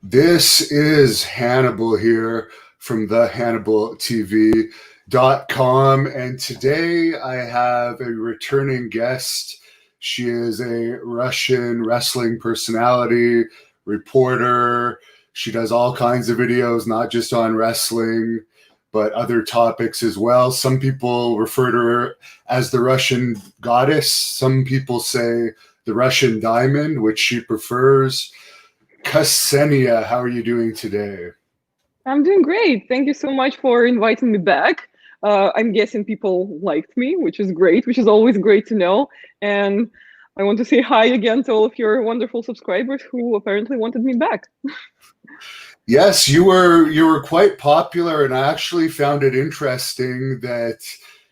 This is Hannibal here from the HannibalTV.com, and today I have a returning guest. She is a Russian wrestling personality, reporter. She does all kinds of videos, not just on wrestling, but other topics as well. Some people refer to her as the Russian goddess. Some people say the Russian diamond, which she prefers. Xenia, how are you doing today? I'm doing great. Thank you so much for inviting me back. I'm guessing people liked me, which is great, which is always great to know. And I want to say hi again to all of your wonderful subscribers who apparently wanted me back. Yes, you were quite popular, and I actually found it interesting that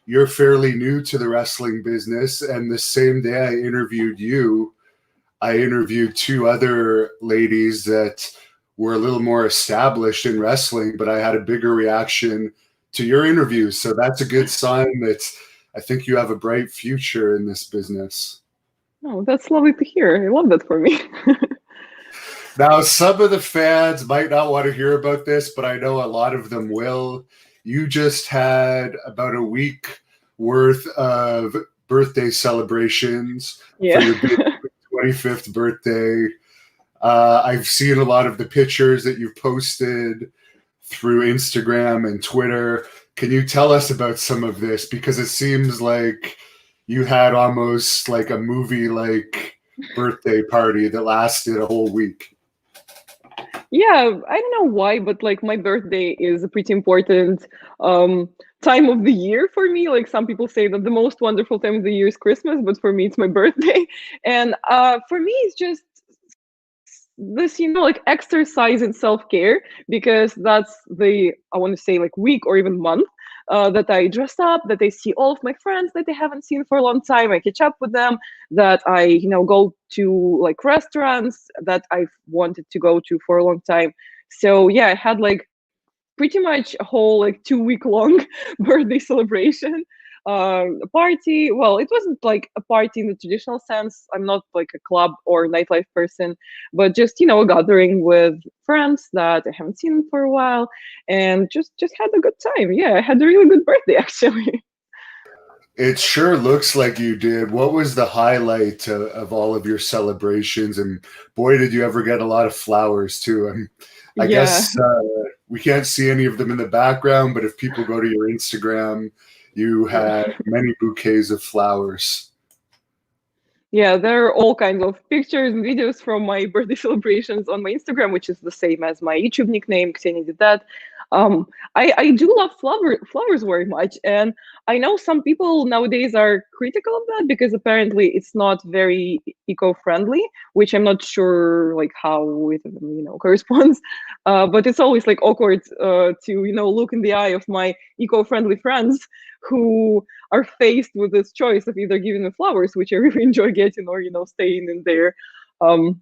you're fairly new to the wrestling business. And the same day I interviewed you, I interviewed two other ladies that were a little more established in wrestling, but I had a bigger reaction to your interviews. So that's a good sign that I think you have a bright future in this business. Oh, that's lovely to hear. I love that for me. Now, some of the fans might not want to hear about this, but I know a lot of them will. You just had about a week worth of birthday celebrations for Yeah. your big 25th birthday. I've seen a lot of the pictures that you've posted through Instagram and Twitter. Can you tell us about some of this? Because it seems like you had almost like a movie-like birthday party that lasted a whole week. Yeah, I don't know why, but like my birthday is a pretty important time of the year for me. Like some people say that the most wonderful time of the year is Christmas, but for me it's my birthday. And for me it's just this, like exercise in self-care, because that's the, I want to say, like week or even month that I dress up, that I see all of my friends that I haven't seen for a long time. I catch up with them, that I, go to like restaurants that I've wanted to go to for a long time. So yeah, I had like pretty much a whole like 2 week long birthday celebration, a party. Well, it wasn't like a party in the traditional sense. I'm not like a club or nightlife person, but just a gathering with friends that I haven't seen for a while, and just had a good time. Yeah, I had a really good birthday actually. It sure looks like you did. What was the highlight of all of your celebrations? And boy, did you ever get a lot of flowers too. I Yeah. guess we can't see any of them in the background, but if people go to your Instagram, you Yeah. had many bouquets of flowers. Yeah, there are all kinds of pictures and videos from my birthday celebrations on my Instagram, which is the same as my YouTube nickname. Xenia did that. I do love flowers very much, and I know some people nowadays are critical of that because apparently it's not very eco-friendly, which I'm not sure like how it corresponds. But it's always like awkward to look in the eye of my eco-friendly friends who are faced with this choice of either giving me flowers, which I really enjoy getting, or staying um,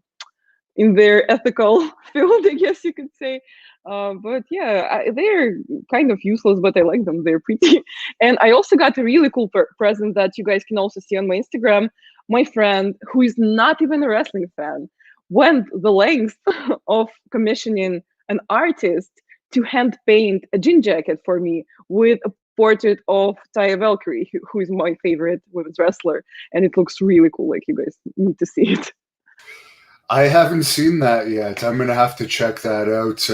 in their ethical field, I guess you could say. But yeah, they're kind of useless, but I like them. They're pretty. And I also got a really cool present that you guys can also see on my Instagram. My friend, who is not even a wrestling fan, went the length of commissioning an artist to hand paint a jean jacket for me with a portrait of Taya Valkyrie, who is my favorite women's wrestler. And it looks really cool. Like, you guys need to see it. I haven't seen that yet. I'm going to have to check that out.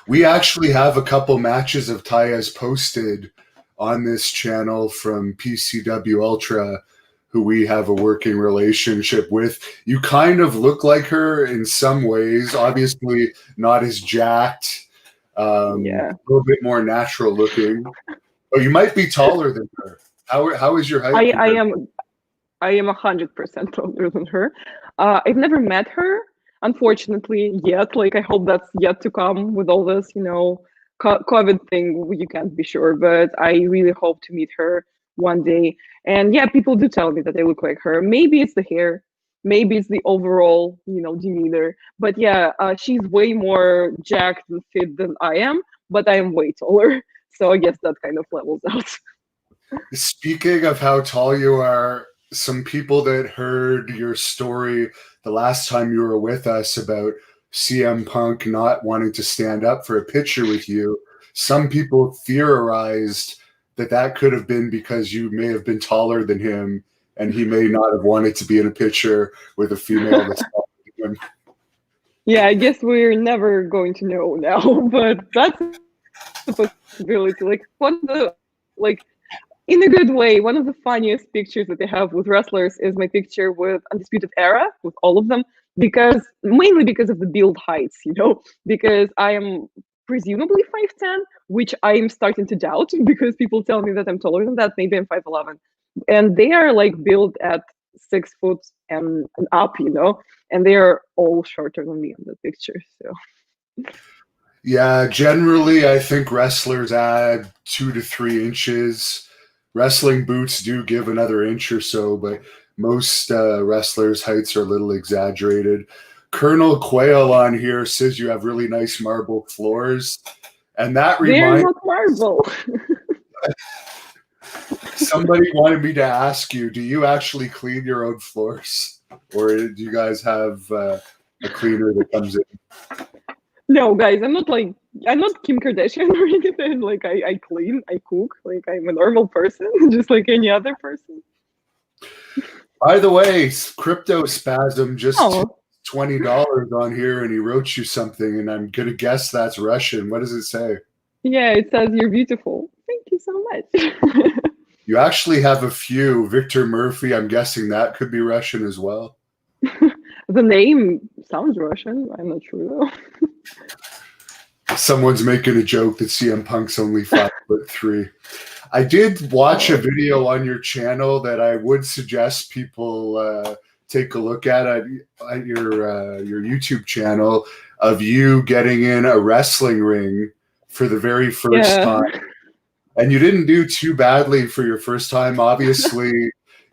We actually have a couple matches of Taya's posted on this channel from PCW Ultra, who we have a working relationship with. You kind of look like her in some ways, obviously not as jacked, Yeah. a little bit more natural looking. Oh, you might be taller than her. How is your height I, I compared? am I am 100% older than her. I've never met her, unfortunately, yet. Like, I hope that's yet to come with all this, COVID thing. You can't be sure, but I really hope to meet her one day. And yeah, people do tell me that I look like her. Maybe it's the hair, maybe it's the overall, demeanor. But yeah, she's way more jacked and fit than I am, but I am way taller. So I guess that kind of levels out. Speaking of how tall you are, some people that heard your story the last time you were with us about CM Punk not wanting to stand up for a picture with you, some people theorized that that could have been because you may have been taller than him and he may not have wanted to be in a picture with a female that's taller than him. Yeah, I guess we're never going to know now, but that's a possibility. Like one of the, like, in a good way, one of the funniest pictures that I have with wrestlers is my picture with Undisputed Era, with all of them, mainly because of the build heights, because I am presumably 5'10", which I'm starting to doubt because people tell me that I'm taller than that. Maybe I'm 5'11", and they are like built at 6 foot and up, and they are all shorter than me in the picture. So Yeah, generally, I think wrestlers add 2 to 3 inches. Wrestling boots do give another inch or so, but most wrestlers' heights are a little exaggerated. Colonel Quail on here says you have really nice marble floors, and that they're reminds not marble. somebody wanted me to ask you: do you actually clean your own floors, or do you guys have a cleaner that comes in? No, guys, I'm not Kim Kardashian or anything. Like I clean, I cook, like I'm a normal person, just like any other person. By the way, Crypto Spasm just Oh, $20 on here, and he wrote you something, and I'm gonna guess that's Russian. What does it say? yeah, it says you're beautiful. Thank you so much. You actually have a few. Victor Murphy, I'm guessing that could be Russian as well. The name sounds Russian. I'm not sure though. Someone's making a joke that CM Punk's only 5'3". I did watch a video on your channel that I would suggest people take a look at your YouTube channel of you getting in a wrestling ring for the very first time. And you didn't do too badly for your first time. Obviously,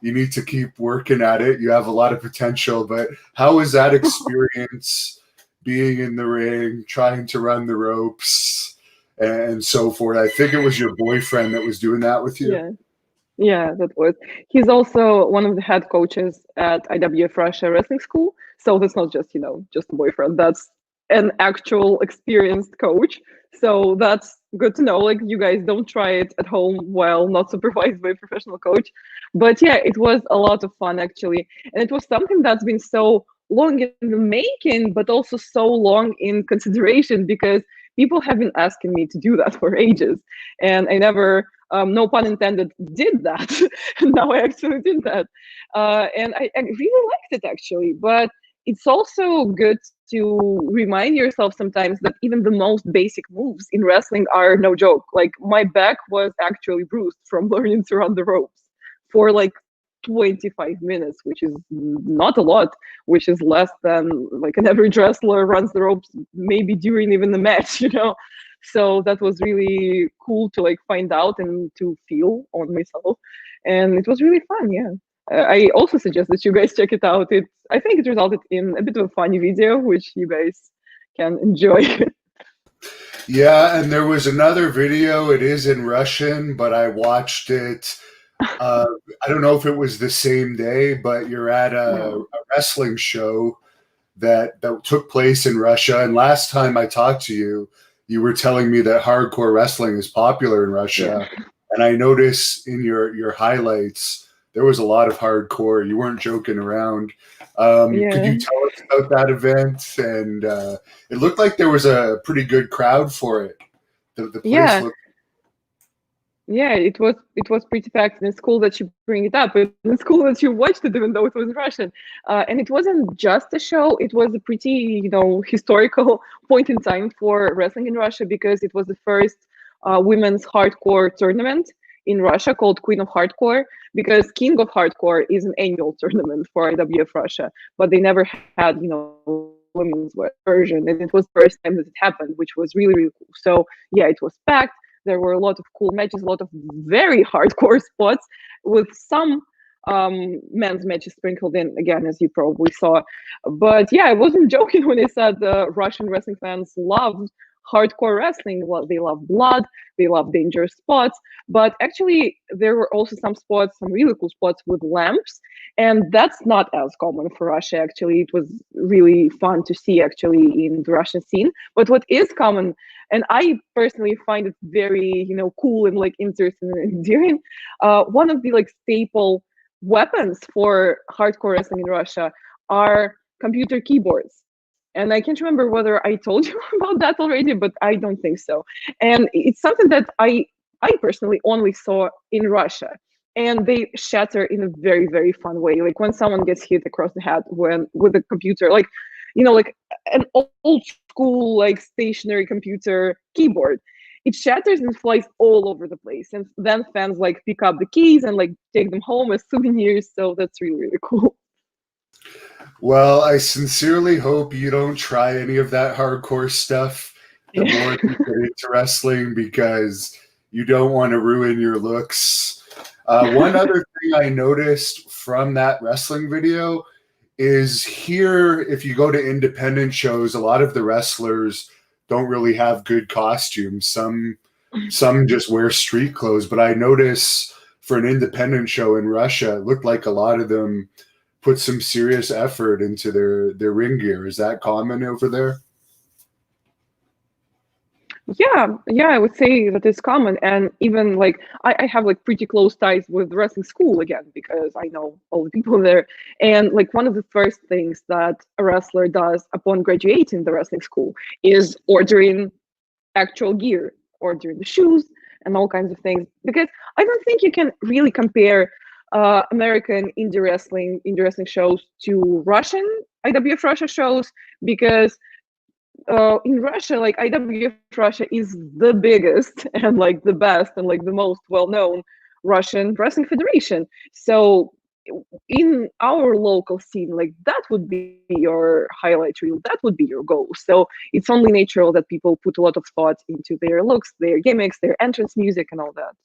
you need to keep working at it. You have a lot of potential, but how was that experience being in the ring, trying to run the ropes and so forth? I think it was your boyfriend that was doing that with you. Yeah, that was. He's also one of the head coaches at IWF Russia Wrestling School. So that's not just, just a boyfriend. That's an actual experienced coach. So that's good to know. Like, you guys don't try it at home while not supervised by a professional coach. But yeah, it was a lot of fun actually. And it was something that's been so long in the making, but also so long in consideration because people have been asking me to do that for ages. And I never, no pun intended, did that. And now I actually did that. And I really liked it actually. But it's also good to remind yourself sometimes that even the most basic moves in wrestling are no joke. Like, my back was actually bruised from learning to run the ropes for like 25 minutes, which is not a lot, which is less than like an average wrestler runs the ropes maybe during even the match, So that was really cool to like find out and to feel on myself. And it was really fun, yeah. I also suggest that you guys check it out. I think it resulted in a bit of a funny video, which you guys can enjoy. Yeah, and there was another video. It is in Russian, but I watched it. I don't know if it was the same day, but you're at a wrestling show that took place in Russia. And last time I talked to you, you were telling me that hardcore wrestling is popular in Russia. Yeah. And I noticed in your highlights, there was a lot of hardcore. You weren't joking around. Could you tell us about that event? And it looked like there was a pretty good crowd for it. The place looked. Yeah, it was pretty packed, and it's cool that you bring it up. And it's cool that you watched it, even though it was Russian. And it wasn't just a show; it was a pretty, historical point in time for wrestling in Russia because it was the first women's hardcore tournament in Russia called Queen of Hardcore. Because King of Hardcore is an annual tournament for IWF Russia, but they never had, women's version, and it was the first time that it happened, which was really, really cool. So yeah, it was packed. There were a lot of cool matches, a lot of very hardcore spots with some men's matches sprinkled in, again, as you probably saw. But yeah, I wasn't joking when I said the Russian wrestling fans loved hardcore wrestling. Well, they love blood, they love dangerous spots, but actually there were also some spots, some really cool spots with lamps, and that's not as common for Russia. Actually, it was really fun to see actually in the Russian scene. But what is common, and I personally find it very, cool and like interesting and endearing, one of the like staple weapons for hardcore wrestling in Russia are computer keyboards. And I can't remember whether I told you about that already, but I don't think so. And it's something that I personally only saw in Russia. And they shatter in a very, very fun way. Like when someone gets hit across the head with a computer, like, like an old school, like stationary computer keyboard, it shatters and flies all over the place. And then fans like pick up the keys and like take them home as souvenirs. So that's really, really cool. Well, I sincerely hope you don't try any of that hardcore stuff the more you get into wrestling, because you don't want to ruin your looks. One other thing I noticed from that wrestling video is here, if you go to independent shows, a lot of the wrestlers don't really have good costumes. Some just wear street clothes, but I notice for an independent show in Russia, it looked like a lot of them put some serious effort into their ring gear. Is that common over there? Yeah, I would say that is common. And even like I have like pretty close ties with wrestling school again, because I know all the people there. And like one of the first things that a wrestler does upon graduating the wrestling school is ordering actual gear, ordering the shoes and all kinds of things. Because I don't think you can really compare American indie wrestling shows to Russian IWF Russia shows, because in Russia, like IWF Russia is the biggest and like the best and like the most well-known Russian wrestling federation. So in our local scene, like that would be your highlight reel, that would be your goal. So it's only natural that people put a lot of thought into their looks, their gimmicks, their entrance music and all that.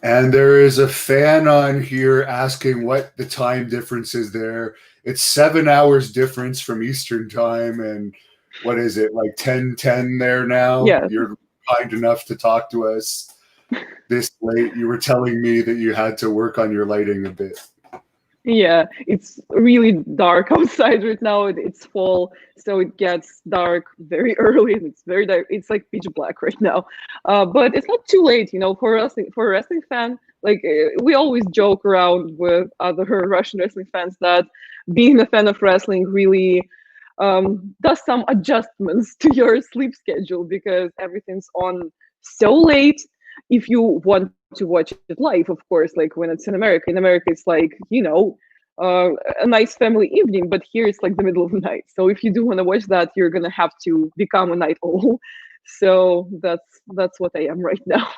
And there is a fan on here asking what the time difference is there. It's 7 hours difference from Eastern time, and what is it, like 10:10 there now? Yeah. You're kind enough to talk to us this late. You were telling me that you had to work on your lighting a bit. Yeah, it's really dark outside right now. It's fall, so it gets dark very early, and it's very dark. It's like pitch black right now, but it's not too late, for a wrestling fan. Like we always joke around with other Russian wrestling fans that being a fan of wrestling really does some adjustments to your sleep schedule, because everything's on so late. If you want to watch it live, of course, like when it's in America. In America, it's like, a nice family evening, but here it's like the middle of the night. So if you do want to watch that, you're gonna have to become a night owl. So that's what I am right now.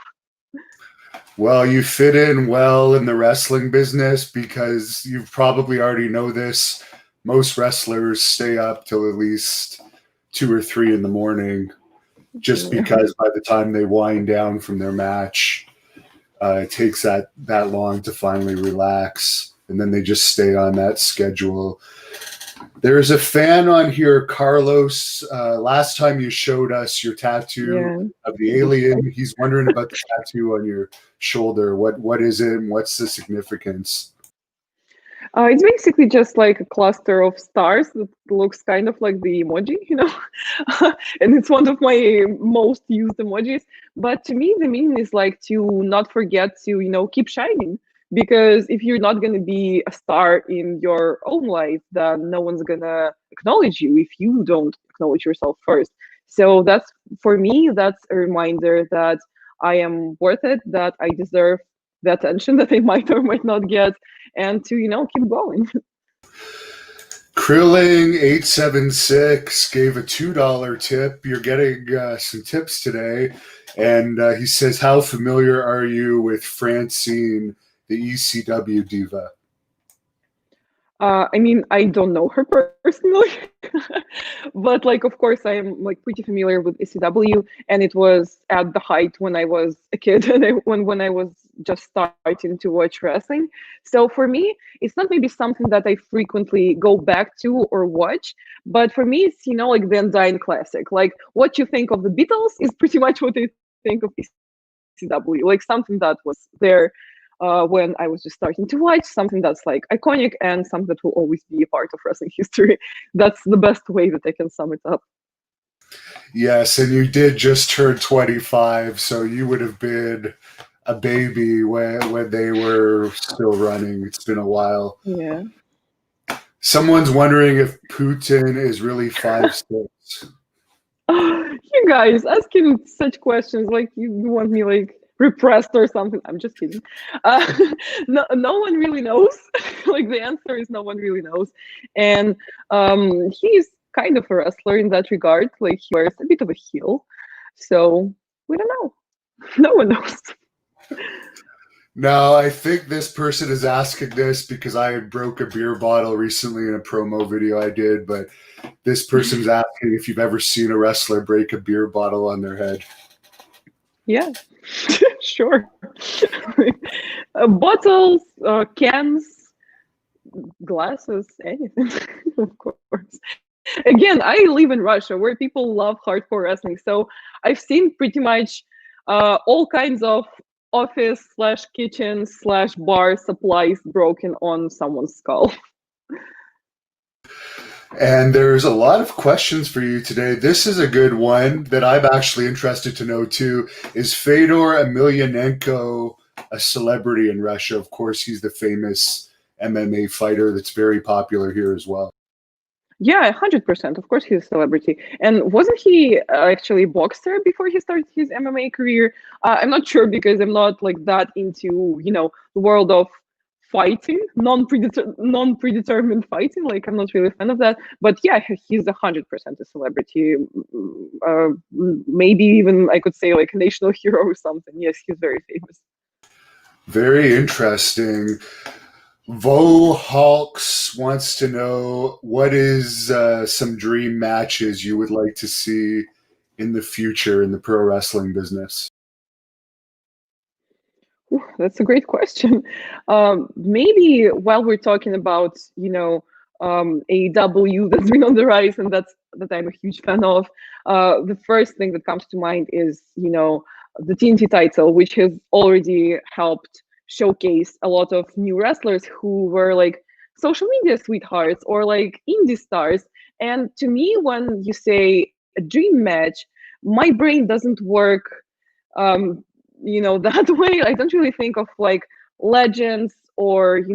Well, you fit in well in the wrestling business, because you probably already know this. Most wrestlers stay up till at least 2 or 3 in the morning, just because by the time they wind down from their match, it takes that long to finally relax, and then they just stay on that schedule. There's a fan on here, Carlos. Last time you showed us your tattoo of the alien, he's wondering about the tattoo on your shoulder. What is it, and what's the significance? It's basically just like a cluster of stars that looks kind of like the emoji, and it's one of my most used emojis. But to me, the meaning is like to not forget to, keep shining. Because if you're not going to be a star in your own life, then no one's going to acknowledge you if you don't acknowledge yourself first. So that's, for me, that's a reminder that I am worth it, that I deserve the attention that I might or might not get, and to keep going. Krilling876 gave a $2 tip. You're getting some tips today, and he says, how familiar are you with Francine, the ECW diva? I mean, I don't know her personally, but like, of course, I am like pretty familiar with ECW, and it was at the height when I was a kid, and when I was just starting to watch wrestling. So for me, it's not maybe something that I frequently go back to or watch, but for me, it's, like the undying classic. Like, what you think of the Beatles is pretty much what I think of ECW, like something that was there when I was just starting to watch, something that's like iconic and something that will always be a part of wrestling history. That's the best way that I can sum it up. Yes, and you did just turn 25, so you would have been a baby when they were still running. It's been a while. Yeah. Someone's wondering if Putin is really 5'6". You guys asking such questions like you want me like repressed or something. I'm just kidding. No one really knows. Like the answer is no one really knows. And he's kind of a wrestler in that regard. Like he wears a bit of a heel. So we don't know. No one knows. No, I think this person is asking this because I broke a beer bottle recently in a promo video I did, but this person's asking if you've ever seen a wrestler break a beer bottle on their head. Yeah, sure. Bottles, cans, glasses, anything, of course. Again, I live in Russia where people love hardcore wrestling. So I've seen pretty much all kinds of office/kitchen/bar supplies broken on someone's skull. And there's a lot of questions for you today. This is a good one that I'm actually interested to know too. Is Fedor Emelianenko a celebrity in Russia? Of course, he's the famous MMA fighter that's very popular here as well. Yeah, 100%. Of course, he's a celebrity. And wasn't he actually a boxer before he started his MMA career? I'm not sure because I'm not like that into, the world of fighting, non-predetermined fighting. Like I'm not really a fan of that. But yeah, he's 100% a celebrity. Maybe even I could say like a national hero or something. Yes, he's very famous. Very interesting. Vo Hawks wants to know what is some dream matches you would like to see in the future in the pro wrestling business. Ooh, that's a great question. Maybe while we're talking about, AEW that's been on the rise and that I'm a huge fan of, the first thing that comes to mind is, the TNT title, which has already helped showcase a lot of new wrestlers who were like social media sweethearts or like indie stars. And to me, when you say a dream match, my brain doesn't work that way. I don't really think of like legends or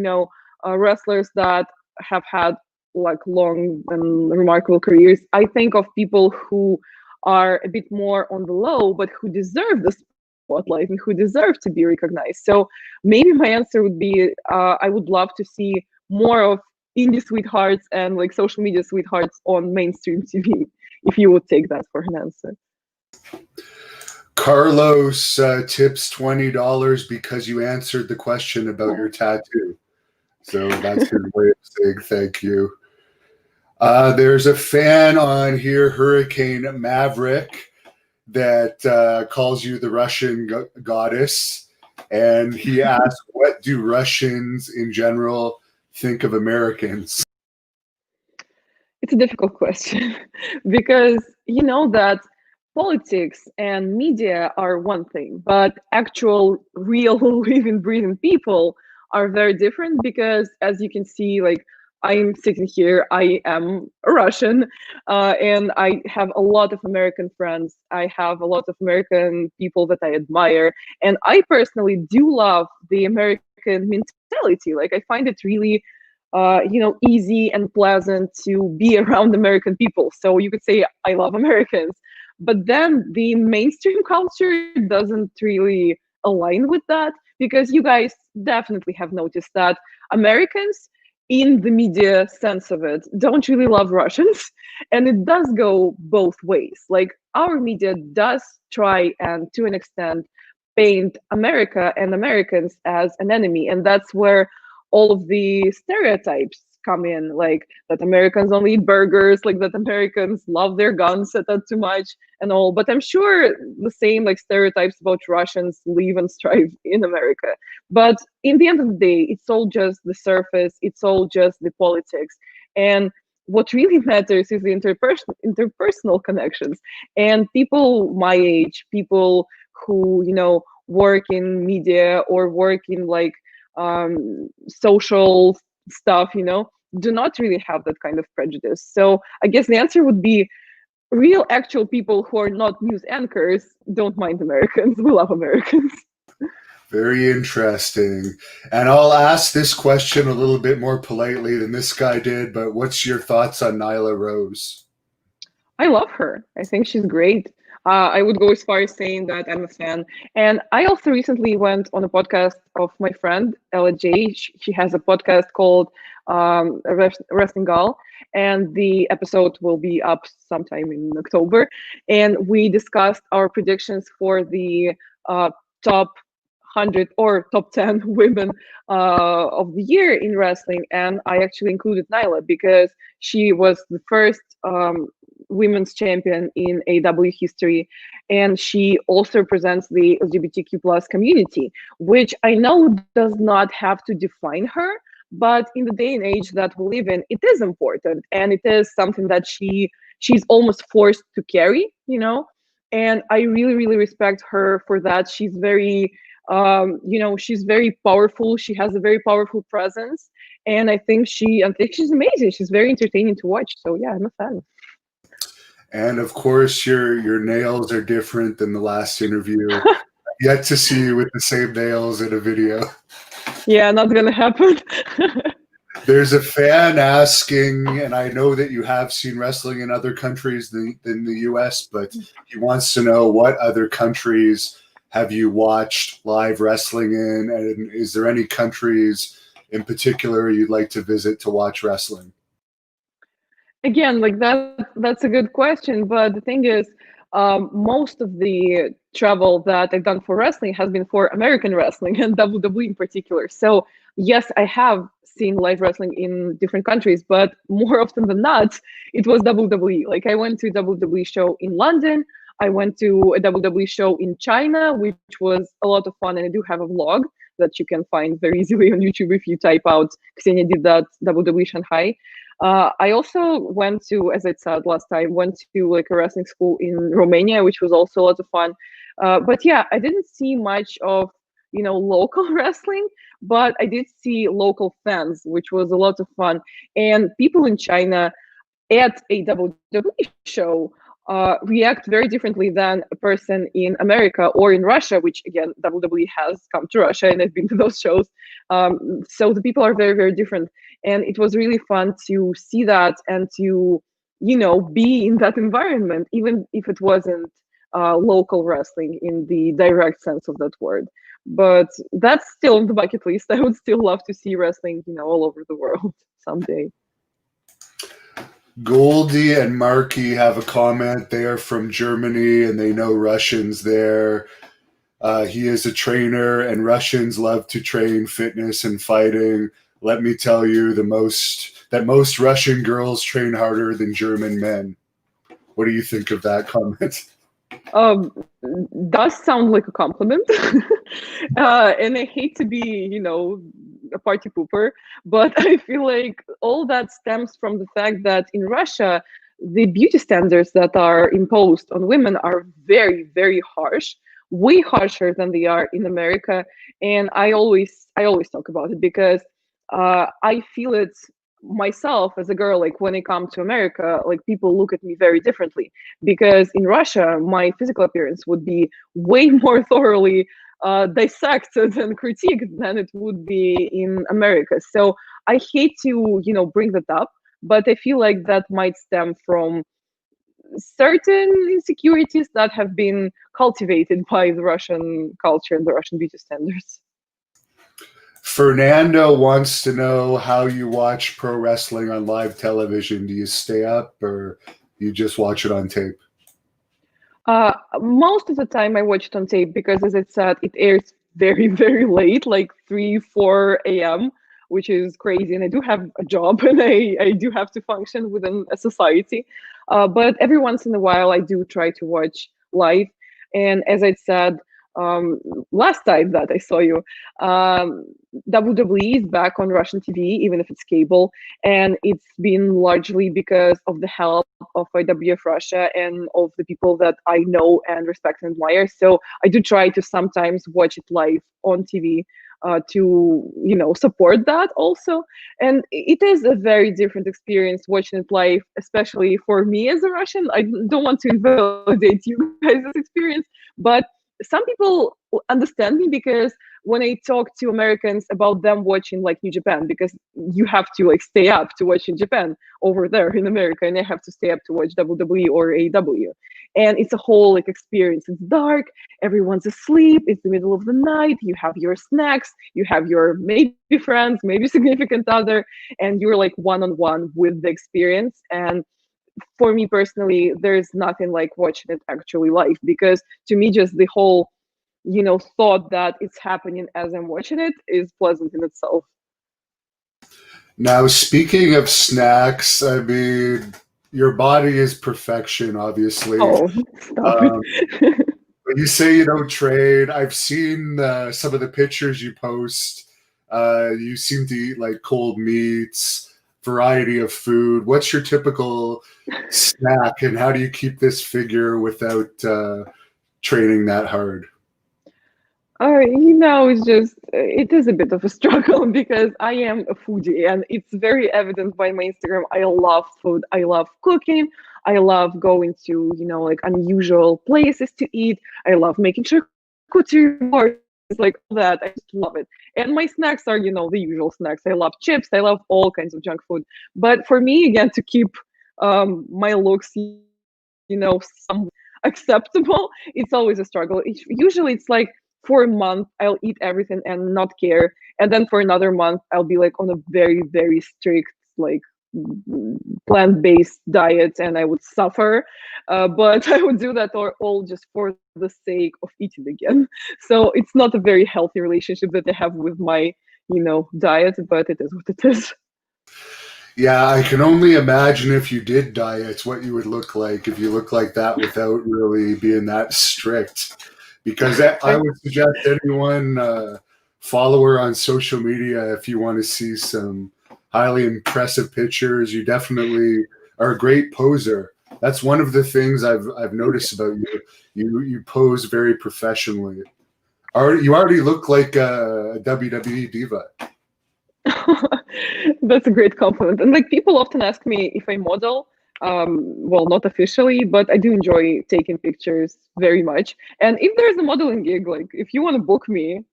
wrestlers that have had like long and remarkable careers. I think of people who are a bit more on the low but who deserve the spotlight and who deserve to be recognized. So maybe my answer would be I would love to see more of indie sweethearts and like social media sweethearts on mainstream TV, if you would take that for an answer. Carlos tips $20 because you answered the question about your tattoo. So that's his way of saying thank you. There's a fan on here, Hurricane Maverick, that calls you the Russian goddess. And he asks, what do Russians in general think of Americans? It's a difficult question because you know that politics and media are one thing, but actual, real, living, breathing people are very different because, as you can see, like I'm sitting here, I am a Russian, and I have a lot of American friends. I have a lot of American people that I admire, and I personally do love the American mentality. Like I find it really easy and pleasant to be around American people. So you could say I love Americans, but then the mainstream culture doesn't really align with that because you guys definitely have noticed that Americans in the media sense of it don't really love Russians, and it does go both ways. Like our media does try and to an extent paint America and Americans as an enemy, and that's where all of the stereotypes come in, like that Americans only eat burgers, like that Americans love their guns at that too much and all. But I'm sure the same like stereotypes about Russians live and strive in America. But in the end of the day, it's all just the surface. It's all just the politics. And what really matters is the interpersonal connections. And people my age, people who, work in media or work in like social stuff, do not really have that kind of prejudice. So I guess the answer would be real, actual people who are not news anchors don't mind Americans. We love Americans. Very interesting. And I'll ask this question a little bit more politely than this guy did, but what's your thoughts on Nyla Rose? I love her. I think she's great. I would go as far as saying that I'm a fan. And I also recently went on a podcast of my friend, Ella J. She has a podcast called Wrestling Gal, and the episode will be up sometime in October. And we discussed our predictions for the top 100 or top 10 women of the year in wrestling. And I actually included Nyla because she was the first women's champion in AW history, and she also represents the LGBTQ plus community, which I know does not have to define her, but in the day and age that we live in, it is important, and it is something that she's almost forced to carry, and I really, really respect her for that. She's very she's very powerful. She has a very powerful presence, and I think she's amazing. She's very entertaining to watch. So yeah, I'm a fan. And of course, your nails are different than the last interview. Yet to see you with the same nails in a video. Yeah, not gonna happen. There's a fan asking, and I know that you have seen wrestling in other countries than the US, but he wants to know what other countries have you watched live wrestling in, and is there any countries in particular you'd like to visit to watch wrestling? Again, like that's a good question, but the thing is, most of the travel that I've done for wrestling has been for American wrestling and WWE in particular. So yes, I have seen live wrestling in different countries, but more often than not, it was WWE. Like I went to a WWE show in London. I went to a WWE show in China, which was a lot of fun, and I do have a vlog that you can find very easily on YouTube if you type out Xenia did that WWE Shanghai. I also went to, as I said last time, went to like a wrestling school in Romania, which was also a lot of fun. But yeah, I didn't see much of, local wrestling, but I did see local fans, which was a lot of fun. And people in China at a WWE show react very differently than a person in America or in Russia, which again, WWE has come to Russia and I've been to those shows. So the people are very, very different. And it was really fun to see that and to, be in that environment, even if it wasn't local wrestling in the direct sense of that word. But that's still on the bucket list. I would still love to see wrestling, all over the world someday. Goldie and Marky have a comment. They are from Germany and they know Russians there. He is a trainer, and Russians love to train fitness and fighting. Let me tell you, most Russian girls train harder than German men. What do you think of that comment? Does sound like a compliment. And I hate to be, a party pooper, but I feel like all that stems from the fact that in Russia, the beauty standards that are imposed on women are very, very harsh, way harsher than they are in America. And I always talk about it because I feel it myself as a girl. Like when I come to America, like people look at me very differently because in Russia, my physical appearance would be way more thoroughly dissected and critiqued than it would be in America. So I hate to, bring that up, but I feel like that might stem from certain insecurities that have been cultivated by the Russian culture and the Russian beauty standards. Fernando wants to know how you watch pro wrestling on live television. Do you stay up or you just watch it on tape? Most of the time I watch it on tape because, as I said, it airs very, very late, like 3, 4 a.m., which is crazy. And I do have a job, and I do have to function within a society. But every once in a while, I do try to watch live. And as I said, um, last time that I saw you, um, WWE is back on Russian TV, even if it's cable, and it's been largely because of the help of IWF Russia and of the people that I know and respect and admire. So I do try to sometimes watch it live on TV to support that also. And it is a very different experience watching it live, especially for me as a Russian. I don't want to invalidate you guys' experience, but some people understand me because when I talk to Americans about them watching like New Japan, because you have to like stay up to watch in Japan over there in America, and I have to stay up to watch WWE or AEW. And it's a whole like experience. It's dark, everyone's asleep, it's the middle of the night, you have your snacks, you have your maybe friends, maybe significant other, and you're like one-on-one with the experience. And for me personally, there's nothing like watching it actually live, because to me, just the whole thought that it's happening as I'm watching it is pleasant in itself. Now, speaking of snacks, I mean, your body is perfection, obviously. Oh, stop it. But you say you don't train. I've seen some of the pictures you post. You seem to eat like cold meats, variety of food. What's your typical snack, and how do you keep this figure without training that hard? It is a bit of a struggle because I am a foodie, and it's very evident by my Instagram. I love food. I love cooking. I love going to, like unusual places to eat. I love making charcuterie boards, like all that. I just love it. And my snacks are, the usual snacks. I love chips. I love all kinds of junk food. But for me, again, to keep my looks, some acceptable, it's always a struggle. Usually it's like for a month I'll eat everything and not care, and then for another month I'll be like on a very very strict like plant-based diet, and I would suffer, but I would do that all just for the sake of eating again. So it's not a very healthy relationship that I have with my diet, but it is what it is. Yeah, I can only imagine if you did diets, what you would look like if you look like that without really being that strict. Because I would suggest anyone follow her on social media if you want to see some highly impressive pictures. You definitely are a great poser. That's one of the things I've noticed about you. You pose very professionally. You already look like a WWE diva. That's a great compliment. And like people often ask me if I model. Well, not officially, but I do enjoy taking pictures very much. And if there's a modeling gig, like if you want to book me,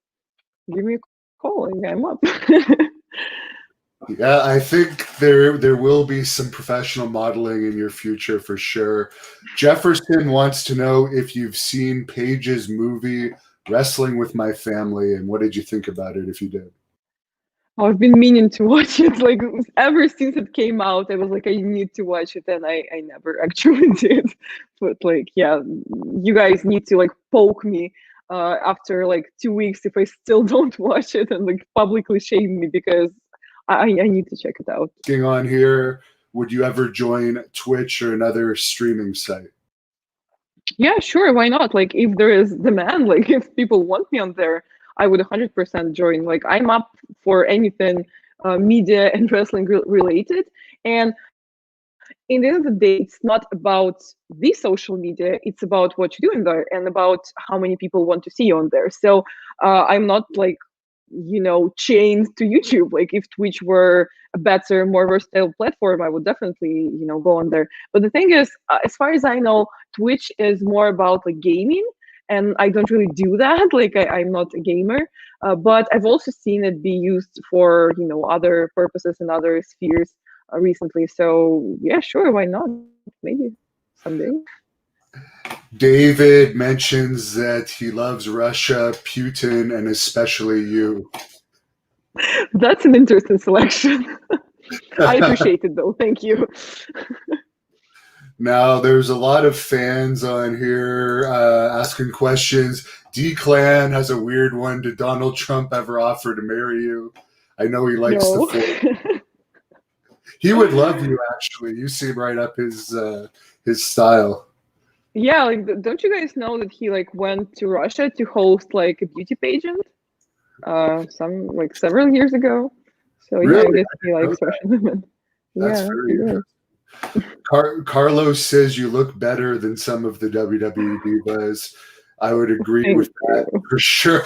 give me a call and I'm up. Yeah, I think there will be some professional modeling in your future for sure. Jefferson wants to know if you've seen Paige's movie Wrestling with My Family, and what did you think about it if you did? Oh, I've been meaning to watch it like ever since it came out. I was like, I need to watch it, and I never actually did. But like, yeah, you guys need to like poke me after like 2 weeks if I still don't watch it, and like publicly shame me, because I need to check it out. Getting on here, would you ever join Twitch or another streaming site? Yeah, sure, why not? Like if there is demand, like if people want me on there, I would 100% join. Like I'm up for anything media and wrestling related. And in the end of the day, it's not about the social media, it's about what you're doing there and about how many people want to see you on there. So I'm not like chained to YouTube. Like if Twitch were a better, more versatile platform, I would definitely go on there. But the thing is, as far as I know, Twitch is more about like gaming, and I don't really do that. Like I'm not a gamer, but I've also seen it be used for other purposes in other spheres recently. So yeah, sure, why not? Maybe someday. David mentions that he loves Russia, Putin, and especially you. That's an interesting selection. I appreciate it though. Thank you. Now, there's a lot of fans on here asking questions. D-Clan has a weird one. Did Donald Trump ever offer to marry you? I know he likes the No. form. He would love you, actually. You seem right up his style. Yeah, like don't you guys know that he like went to Russia to host like a beauty pageant? Some like several years ago. So yeah, I Really? guess I he didn't know likes that. Russian women. That's Yeah, very he does. interesting. Carlos says you look better than some of the WWE divas. I would agree Thank with that you. for sure.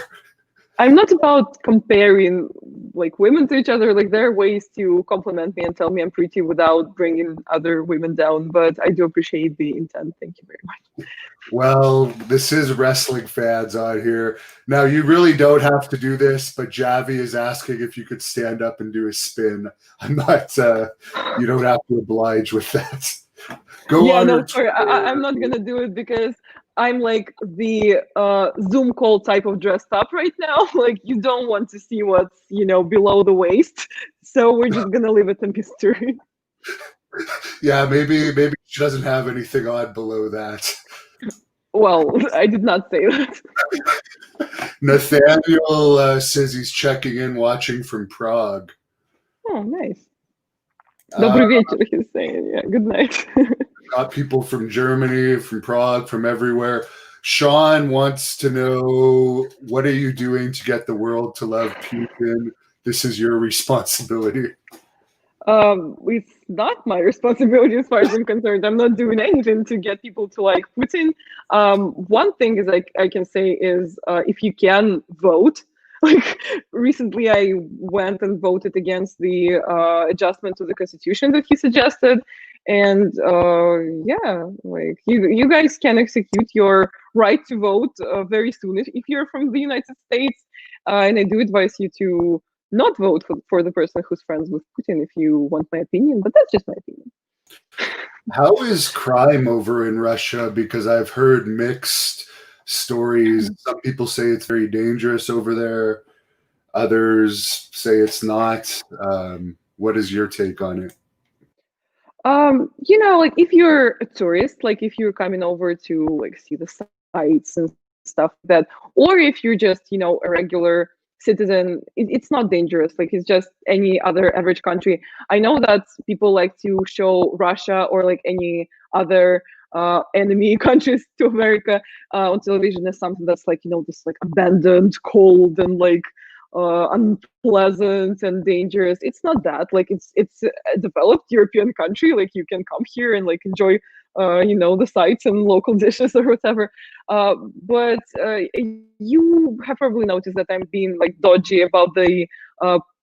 I'm not about comparing like women to each other. Like there are ways to compliment me and tell me I'm pretty without bringing other women down. But I do appreciate the intent. Thank you very much. Well, this is wrestling fans out here. Now, you really don't have to do this, but Javi is asking if you could stand up and do a spin. I'm not, you don't have to oblige with that. Go Yeah, on no, her sorry, I'm Twitter. not gonna do it because I'm like the Zoom call type of dressed up right now. Like you don't want to see what's below the waist, so we're just gonna leave it in mystery. Yeah, maybe she doesn't have anything on below that. Well, I did not say that. Nathaniel says he's checking in, watching from Prague. Oh, nice. Uh, Добрый вечер, he's saying. Yeah, good night. got people from Germany, from Prague, from everywhere. Sean wants to know, what are you doing to get the world to love Putin? This is your responsibility. It's not my responsibility as far as I'm concerned. I'm not doing anything to get people to like Putin. One thing is I can say is if you can vote. Like recently, I went and voted against the adjustment to the constitution that he suggested, and yeah, like you guys can execute your right to vote very soon if you're from the United States, and I do advise you to not vote for the person who's friends with Putin if you want my opinion, but that's just my opinion. How is crime over in Russia? Because I've heard mixed stories. Some people say it's very dangerous over there. Others say it's not. What is your take on it? Like if you're a tourist, like if you're coming over to like see the sights and stuff like that, or if you're just, a regular citizen, it's not dangerous. Like it's just any other average country. I know that people like to show Russia or like any other enemy countries to America on television as something that's like, this like abandoned, cold, and like unpleasant and dangerous. It's not that. Like it's a developed European country. Like you can come here and like enjoy the sights and local dishes or whatever. But you have probably noticed that I'm being like dodgy about the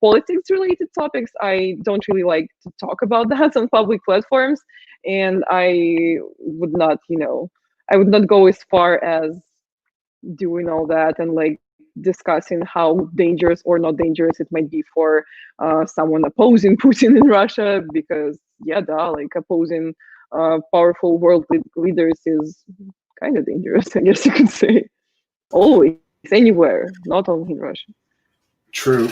politics related topics. I don't really like to talk about that on public platforms, and I would not, I would not go as far as doing all that and like discussing how dangerous or not dangerous it might be for someone opposing Putin in Russia, because yeah, duh, like opposing powerful world leaders is kind of dangerous, I guess you could say. Always, anywhere, not only in Russia. True.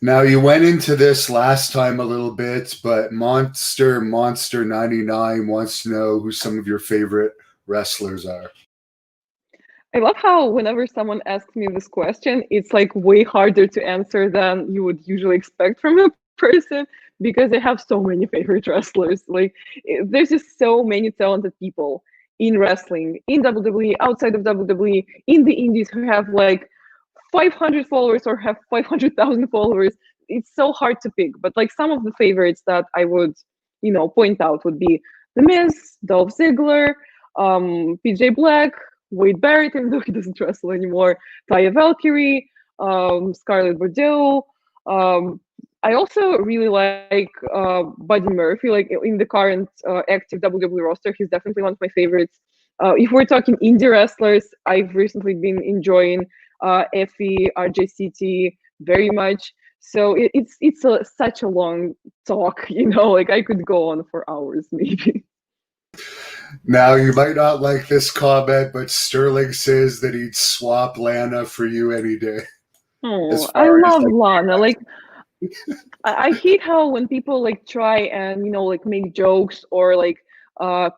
Now, you went into this last time a little bit, but Monster 99 wants to know who some of your favorite wrestlers are. I love how whenever someone asks me this question, it's like way harder to answer than you would usually expect from a person, because I have so many favorite wrestlers. Like there's just so many talented people in wrestling, in WWE, outside of WWE, in the indies who have like 500 followers or have 500,000 followers. It's so hard to pick, but like some of the favorites that I would, point out would be The Miz, Dolph Ziggler, PJ Black, Wade Barrett, even though he doesn't wrestle anymore, Taya Valkyrie, Scarlett Bordeaux. I also really like Buddy Murphy. Like in the current active WWE roster, he's definitely one of my favorites. If we're talking indie wrestlers, I've recently been enjoying Effie, RJCT very much. So it's such a long talk, like I could go on for hours maybe. Now, you might not like this comment, but Sterling says that he'd swap Lana for you any day. As Oh, I far as love like, Lana. Like I hate how when people like try and like make jokes or like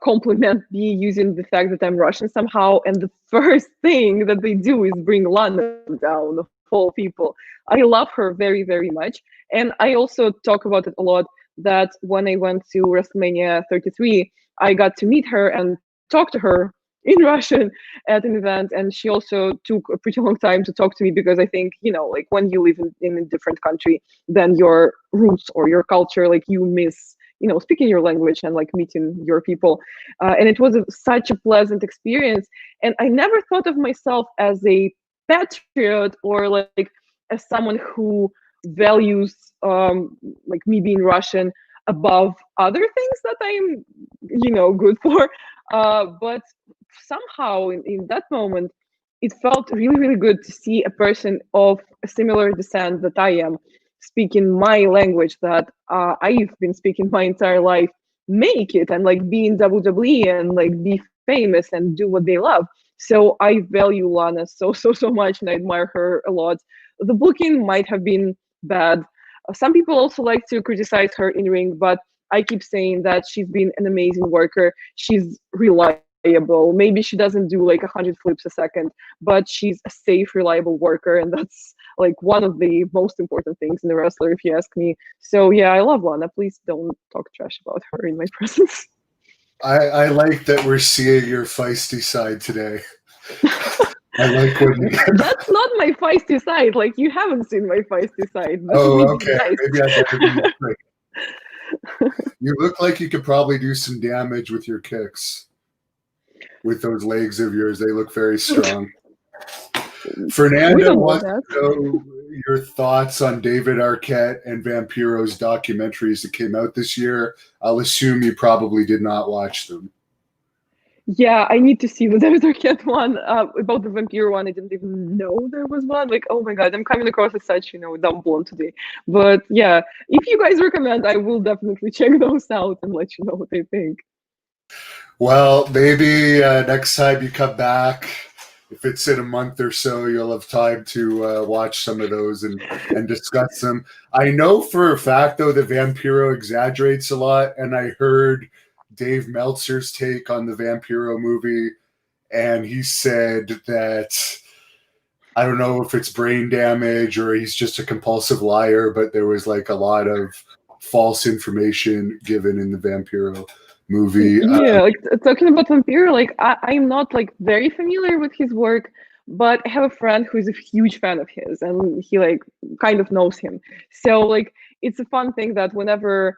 compliment me using the fact that I'm Russian somehow, and the first thing that they do is bring Lana down, of wonderful people. I love her very, very much. And I also talk about it a lot that when I went to WrestleMania 33, I got to meet her and talk to her in Russian at an event. And she also took a pretty long time to talk to me because I think, like when you live in a different country, then your roots or your culture, like you miss, speaking your language and like meeting your people. And it was such a pleasant experience. And I never thought of myself as a patriot or like as someone who values like me being Russian above other things that I'm, good for. But somehow in that moment, it felt really, really good to see a person of a similar descent that I am speaking my language that I've been speaking my entire life, make it and like be in WWE and like be famous and do what they love. So I value Lana so much, and I admire her a lot. The booking might have been bad. Some people also like to criticize her in ring, but I keep saying that she's been an amazing worker. She's reliable. Maybe she doesn't do like 100 flips a second, but she's a safe, reliable worker, and that's like one of the most important things in a wrestler, if you ask me. So yeah, I love Lana. Please don't talk trash about her in my presence. I like that we're seeing your feisty side today. I like when you That's not my feisty side. Like you haven't seen my feisty side. This Oh, is okay. nice. Maybe I better be quick. You look like you could probably do some damage with your kicks. With those legs of yours, they look very strong. Fernanda wants to know your thoughts on David Arquette and Vampiro's documentaries that came out this year. I'll assume you probably did not watch them. Yeah, I need to see the David Arquette one. About the Vampiro one, I didn't even know there was one. Like, oh my god, I'm coming across as such, dumb blonde today. But yeah, if you guys recommend, I will definitely check those out and let you know what I think. Well, maybe next time you come back, if it's in a month or so, you'll have time to watch some of those and discuss them. I know for a fact, though, that Vampiro exaggerates a lot, and I heard Dave Meltzer's take on the Vampiro movie, and he said that I don't know if it's brain damage or he's just a compulsive liar, but there was like a lot of false information given in the Vampiro movie. Yeah, like talking about Vampiro, like I'm not like very familiar with his work, but I have a friend who's a huge fan of his, and he like kind of knows him. So like it's a fun thing that whenever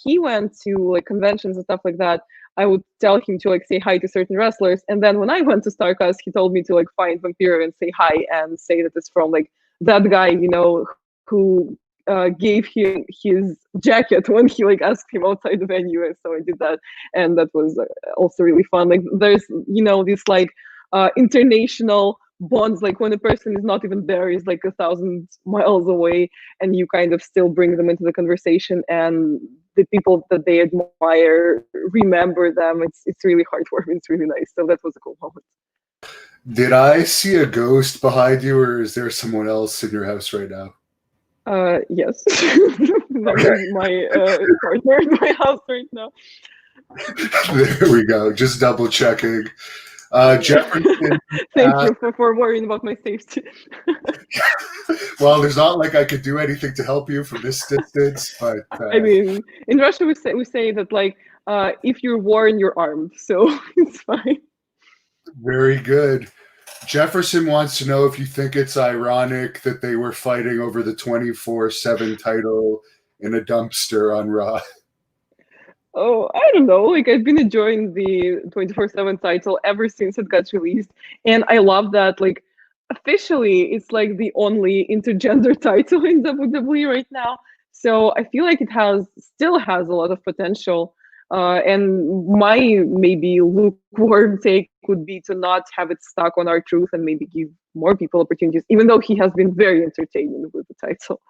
he went to like conventions and stuff like that, I would tell him to like say hi to certain wrestlers, and then when I went to Starcast, he told me to like find Vampiro and say hi and say that it's from like that guy, who gave him his jacket when he like asked him outside the venue, and so I did that, and that was also really fun. Like there's this like international bonds, like when a person is not even there, is like 1,000 miles away, and you kind of still bring them into the conversation, and the people that they admire remember them. It's really heartwarming. It's really nice. So that was a cool moment. Did I see a ghost behind you, or is there someone else in your house right now? Yes. That is my partner in my house right now. There we go. Just double checking. Jefferson. Thank you for worrying about my safety. Well, there's not like I could do anything to help you from this distance, but I mean, in Russia we say that like if you're warned, you're armed, so it's fine. Very good. Jefferson wants to know if you think it's ironic that they were fighting over the 24/7 title in a dumpster on Raw. Oh, I don't know. Like I've been enjoying the 24/7 title ever since it got released, and I love that. Like officially, it's like the only intergender title in WWE right now. So I feel like it still has a lot of potential. And my maybe lukewarm take would be to not have it stuck on R-Truth and maybe give more people opportunities, even though he has been very entertaining with the title.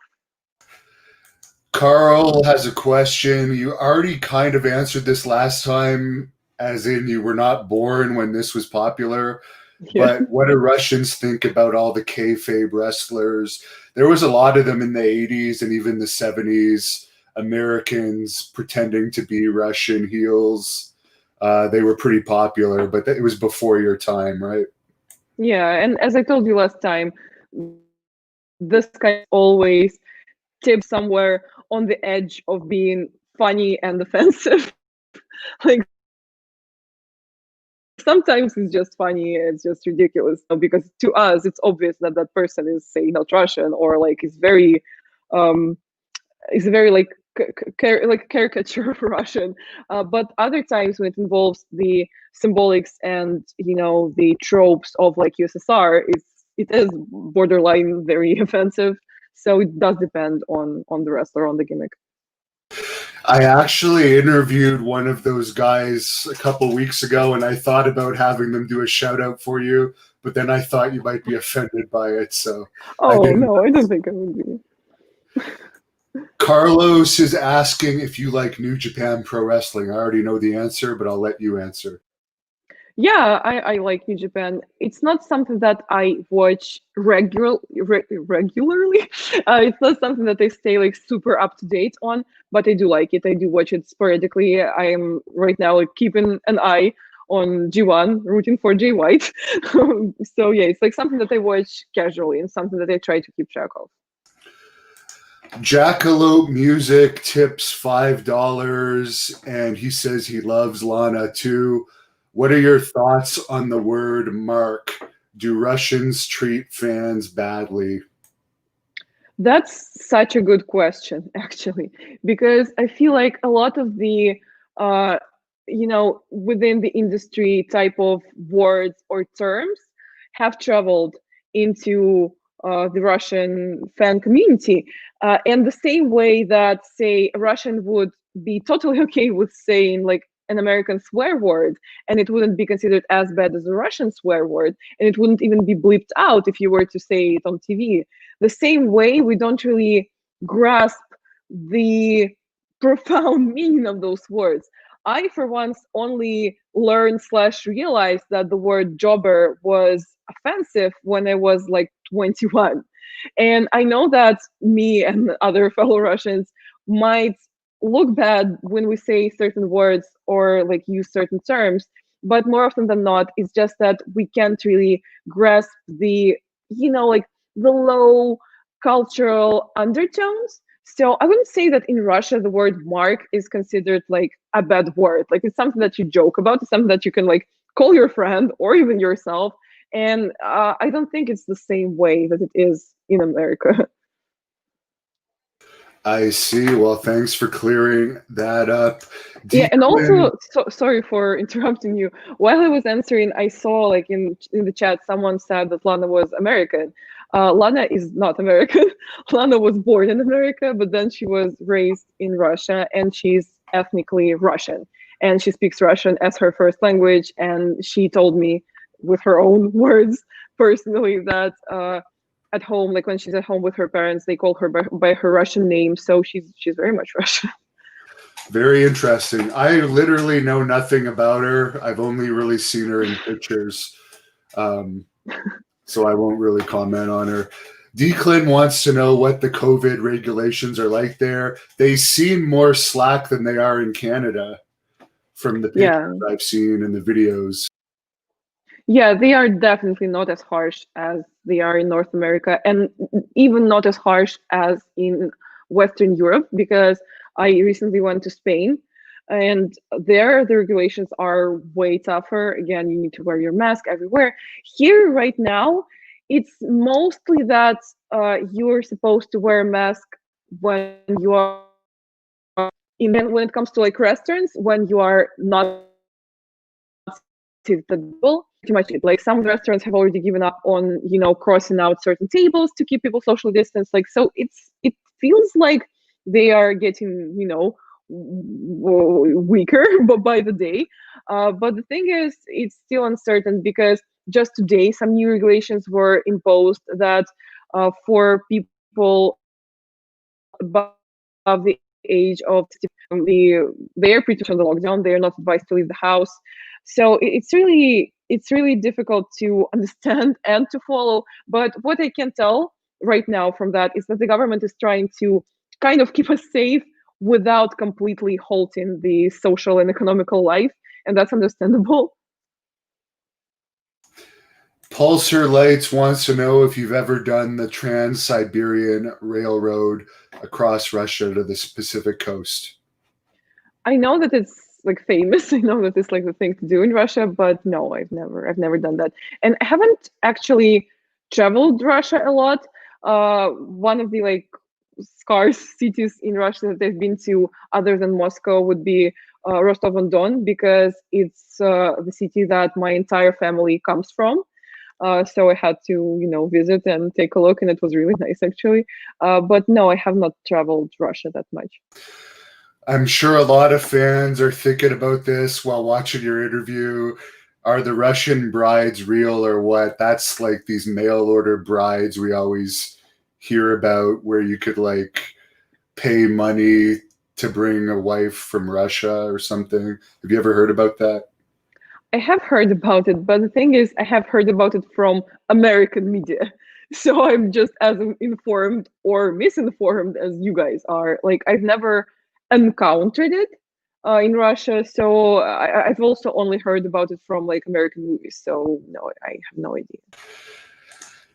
Carl has a question. You already kind of answered this last time, as in you were not born when this was popular. Yeah. But what do Russians think about all the kayfabe wrestlers? There was a lot of them in the 80s and even the 70s. Americans pretending to be Russian heels. They were pretty popular, but it was before your time, right? Yeah, and as I told you last time, this kind of always tips somewhere on the edge of being funny and offensive. Like sometimes it's just funny, it's just ridiculous because to us it's obvious that that person is, say, not Russian, or like um is very like like caricature of Russian. But other times when it involves the symbolics and the tropes of like USSR, it is borderline very offensive. So it does depend on the wrestler, on the gimmick. I actually interviewed one of those guys a couple weeks ago, and I thought about having them do a shout out for you, but then I thought you might be offended by it, so I Oh didn't. no, I don't think I would be. Carlos is asking if you like New Japan Pro Wrestling. I already know the answer, but I'll let you answer. Yeah, I like New Japan. It's not something that I watch regularly. It's not something that I stay like super up to date on, but I do like it. I do watch it sporadically. I am right now like keeping an eye on G1, rooting for Jay White. So yeah, it's like something that I watch casually and something that I try to keep track of. Jackalope Music tips $5, and he says he loves Lana too. What are your thoughts on the word mark? Do Russians treat fans badly? That's such a good question, actually, because I feel like a lot of the, within the industry type of words or terms have traveled into the Russian fan community. And the same way that, say, a Russian would be totally okay with saying like an American swear word, and it wouldn't be considered as bad as a Russian swear word, and it wouldn't even be bleeped out if you were to say it on TV. The same way we don't really grasp the profound meaning of those words. I, for once, only learned slash realized that the word jobber was offensive when I was like 21. And I know that me and other fellow Russians might look bad when we say certain words or like use certain terms, but more often than not, it's just that we can't really grasp the, like the low cultural undertones. So I wouldn't say that in Russia the word mark is considered like a bad word. Like it's something that you joke about, it's something that you can like call your friend or even yourself. And I don't think it's the same way that it is in America. I see. Well, thanks for clearing that up. Yeah, and Declan, also, sorry for interrupting you. While I was answering, I saw like in the chat someone said that Lana was American. Lana is not American. Lana was born in America, but then she was raised in Russia, and she's ethnically Russian, and she speaks Russian as her first language. And she told me, with her own words, personally, that at home, like when she's at home with her parents, they call her by her Russian name, so she's very much Russian. very interesting. I literally know nothing about her. I've only really seen her in pictures. So I won't really comment on her. Declan wants to know what the COVID regulations are like there. They seem more slack than they are in Canada from the pictures Yeah. I've seen and the videos. Yeah, they are definitely not as harsh as they are in North America, and even not as harsh as in Western Europe, because I recently went to Spain, and there the regulations are way tougher. Again, you need to wear your mask everywhere. Here, right now, it's mostly that you're supposed to wear a mask when you are in, when it comes to like restaurants, when you are not seated at the table. Pretty much it. Like some restaurants have already given up on crossing out certain tables to keep people social distance. Like so, it feels like they are getting weaker but by the day. But the thing is, it's still uncertain because just today some new regulations were imposed that for people above the age of 60, they are pretty much on the lockdown. They are not advised to leave the house. So it's really difficult to understand and to follow. But what I can tell right now from that is that the government is trying to kind of keep us safe without completely halting the social and economical life, and that's understandable. Pulsar Lights wants to know if you've ever done the Trans-Siberian Railroad across Russia to the Pacific coast. I know that it's like famous. I know that it's like the thing to do in Russia, but no, I've never done that, and I haven't actually traveled Russia a lot. One of the like scarce cities in Russia that I've been to, other than Moscow, would be Rostov-on-Don, because it's the city that my entire family comes from. So I had to, visit and take a look, and it was really nice actually. But no, I have not traveled Russia that much. I'm sure a lot of fans are thinking about this while watching your interview. Are the Russian brides real or what? That's like these mail order brides we always hear about, where you could like pay money to bring a wife from Russia or something. Have you ever heard about that? I have heard about it, but the thing is, I have heard about it from American media. So I'm just as informed or misinformed as you guys are. Like, I've never encountered it in Russia. So I've also only heard about it from like American movies. So no, I have no idea.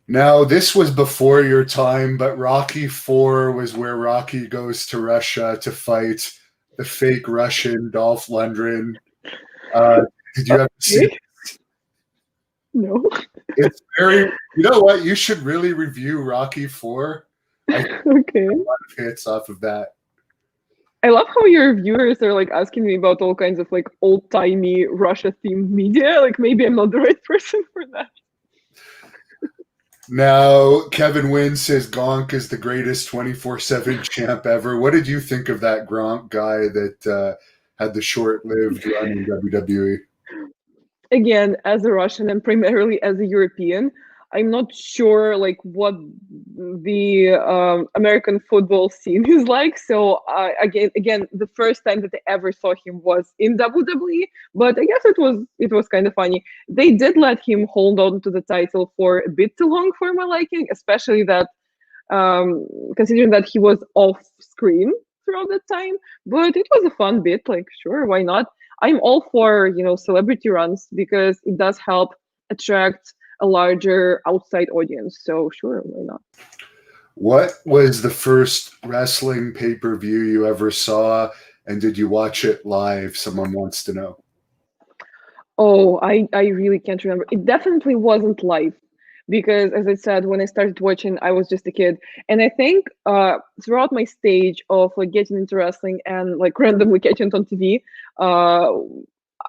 Now, this was before your time, but Rocky 4 was where Rocky goes to Russia to fight the fake Russian Dolph Lundgren. Did you ever see it? No. It's very, you know what? You should really review Rocky 4. I think Okay. a lot of hits off of that. I love how your viewers are like asking me about all kinds of like old-timey Russia themed media. Like maybe I'm not the right person for that. Now, Kevin Wynn says Gronk is the greatest 24/7 champ ever. What did you think of that Gronk guy that had the short-lived run in WWE? Again, as a Russian and primarily as a European, I'm not sure like what the American football scene is like. So again, the first time that I ever saw him was in WWE, but I guess it was kind of funny. They did let him hold on to the title for a bit too long for my liking, especially that considering that he was off screen throughout that time. But it was a fun bit. Like, sure, why not? I'm all for celebrity runs because it does help attract a larger outside audience. So sure, why not? What was the first wrestling pay-per-view you ever saw, and did you watch it live? Someone wants to know. Oh, I really can't remember. It definitely wasn't live because, as I said, when I started watching, I was just a kid, and I think throughout my stage of like getting into wrestling and like randomly catching it on TV, uh,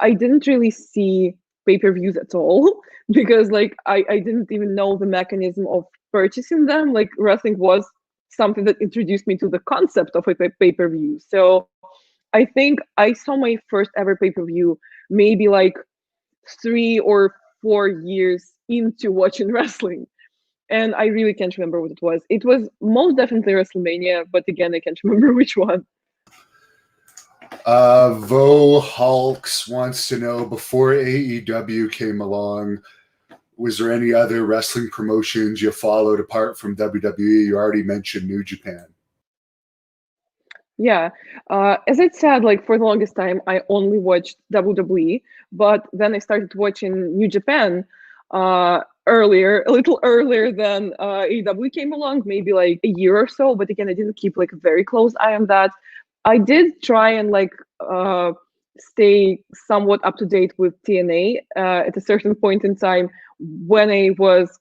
I didn't really see pay-per-views at all because like I didn't even know the mechanism of purchasing them. Like wrestling was something that introduced me to the concept of a pay-per-view. So I think I saw my first ever pay-per-view maybe like 3 or 4 years into watching wrestling. And I really can't remember what it was. It was most definitely WrestleMania, but again, I can't remember which one. Vo Hulks wants to know, before AEW came along, was there any other wrestling promotions you followed apart from WWE? You already mentioned New Japan. Yeah. As I said, like for the longest time, I only watched WWE, but then I started watching New Japan earlier, a little earlier than AEW came along, maybe like a year or so. But again, I didn't keep like a very close eye on that. I did try and like stay somewhat up to date with TNA at a certain point in time when I was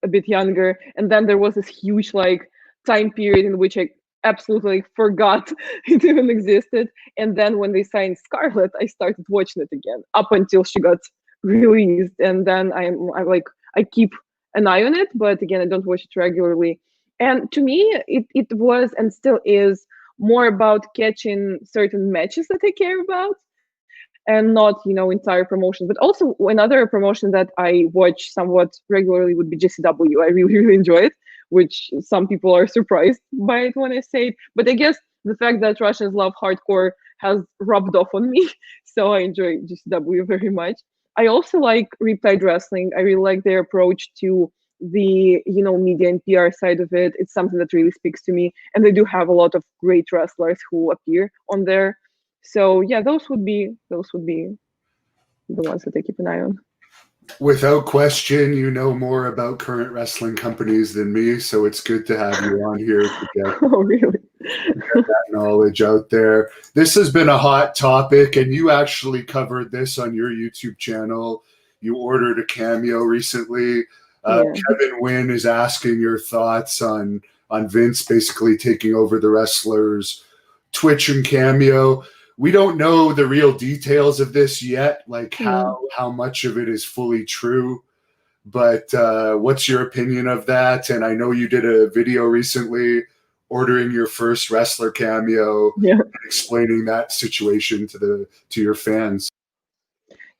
a bit younger, and then there was this huge like time period in which I absolutely like, forgot it even existed. And then when they signed Scarlett, I started watching it again up until she got released, and then I keep an eye on it, but again I don't watch it regularly. And to me, it was and still is more about catching certain matches that I care about and not entire promotions. But also another promotion that I watch somewhat regularly would be GCW. I really really enjoy it, which some people are surprised by it when I say it, but I guess the fact that Russians love hardcore has rubbed off on me, so I enjoy GCW very much. I also like Riptide Wrestling. I really like their approach to the media and PR side of it. It's something that really speaks to me, and they do have a lot of great wrestlers who appear on there. So yeah, those would be the ones that I keep an eye on. Without question, you know more about current wrestling companies than me, so it's good to have you on here to get Oh, really? that knowledge out there. This has been a hot topic, and you actually covered this on your YouTube channel. You ordered a cameo recently. Yeah. Kevin Wynn is asking your thoughts on Vince basically taking over the wrestlers' Twitch and cameo. We don't know the real details of this yet, like how much of it is fully true. But what's your opinion of that? And I know you did a video recently ordering your first wrestler cameo, Yeah. explaining that situation to your fans.